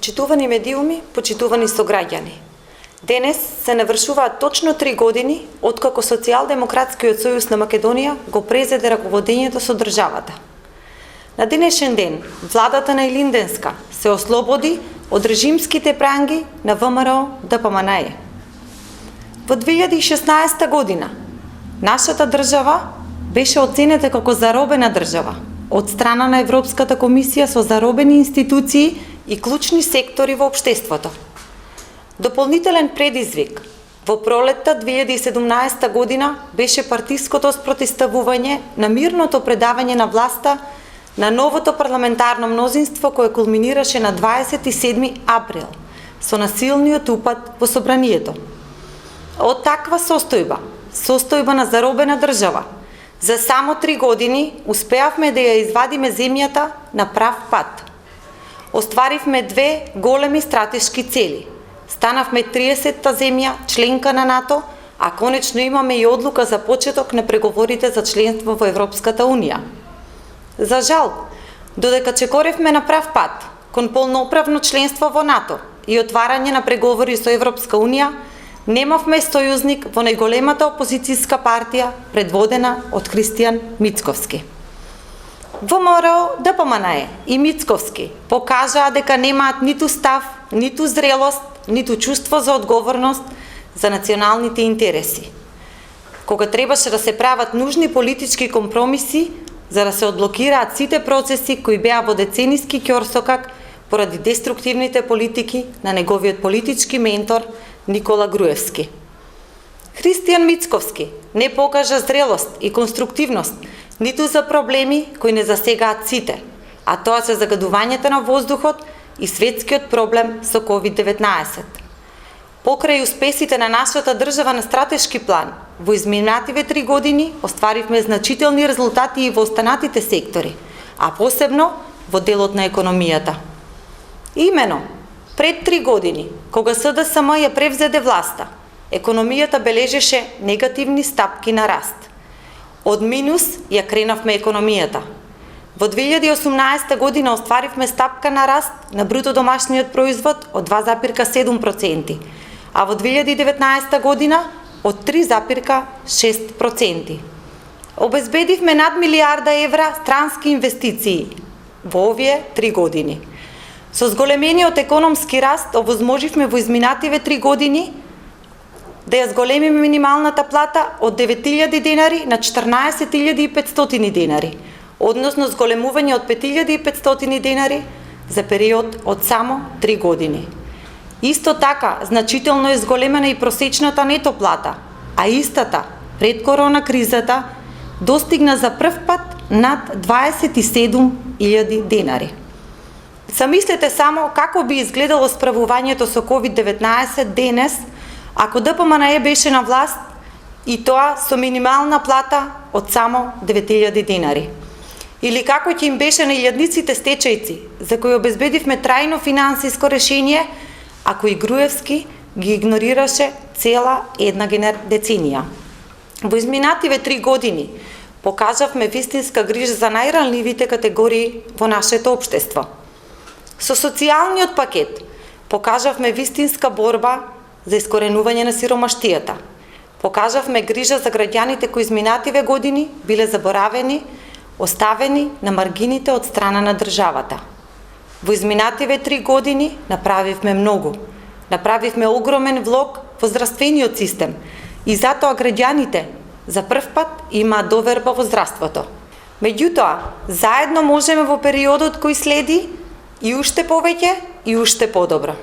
Почитувани медиуми, почитувани сограѓани. Денес се навршуваат точно 3 години откако Социјалдемократскиот сојуз на Македонија го презеде раководењето со државата. На денешен ден, владата на Илинденска се ослободи од режимските пранги на ВМРО ДПМНЕ. Во 2016 година, нашата држава беше оценета како заробена држава од страна на Европската комисија со заробени институции и клучни сектори во општеството. Дополнителен предизвик во пролетта 2017 година беше партиското спротивставување на мирното предавање на власта на новото парламентарно мнозинство кое кулминираше на 27 април со насилниот упад во собранието. Од таква состојба на заробена држава, за само 3 години успеавме да ја извадиме земјата на прав пат. Остваривме 2 големи стратешки цели. Станавме 30-та земја членка на НАТО, а конечно имаме и одлука за почеток на преговорите за членство во Европската Унија. За жал, додека чекоревме на прав пат кон полноправно членство во НАТО и отварање на преговори со Европска Унија, немавме сојузник во најголемата опозицијска партија предводена од Христијан Мицковски. ВМРО ДПМНЕ и Мицковски покажаа дека немаат ниту став, ниту зрелост, ниту чувство за одговорност за националните интереси. Кога требаше да се прават нужни политички компромиси за да се одблокираат сите процеси кои беа во децениски ќорсокак поради деструктивните политики на неговиот политички ментор Никола Груевски. Христијан Мицковски не покажа зрелост и конструктивност ниту за проблеми кои не засегаат сите, а тоа се загадувањето на воздухот и светскиот проблем со COVID-19. Покрај успесите на нашата држава на стратешки план, во изминативе 3 години остваривме значителни резултати и во останатите сектори, а посебно во делот на економијата. Имено, пред 3 години, кога СДСМ ја превзеде власта, економијата бележеше негативни стапки на раст. Од минус ја кренавме економијата. Во 2018 година остваривме стапка на раст на бруто домашниот производ од 2,7%, а во 2019 година од 3,6%. Обезбедивме над милијарда евра странски инвестиции во овие 3 години. Со зголемениот економски раст овозможивме во изминативе 3 години да ја зголемиме минималната плата од 9.000 денари на 14.500 денари, односно зголемување од 5.500 денари за период од само 3 години. Исто така, значително е зголемена и просечната нето плата, а истата, пред корона кризата, достигна за прв пат над 27.000 денари. Замислете само како би изгледало справувањето со COVID-19 денес, ако ДПМНЕ беше на власт и тоа со минимална плата од само 9.000 денари. Или како ќе им беше на илјадниците стечајци, за кои обезбедивме трајно финансиско решение, ако и Груевски ги игнорираше цела една деценија. Во изминативе 3 години покажавме вистинска грижа за најранливите категории во нашето општество. Со социјалниот пакет покажавме вистинска борба за искоренување на сиромаштијата. Покажавме грижа за граѓаните кои изминативе години биле заборавени, оставени на маргините од страна на државата. Во изминативе 3 години направивме многу. Направивме огромен влог во здравствениот систем и затоа граѓаните за прв пат имаат доверба во здравството. Меѓутоа, заедно можеме во периодот кој следи и уште повеќе и уште подобро.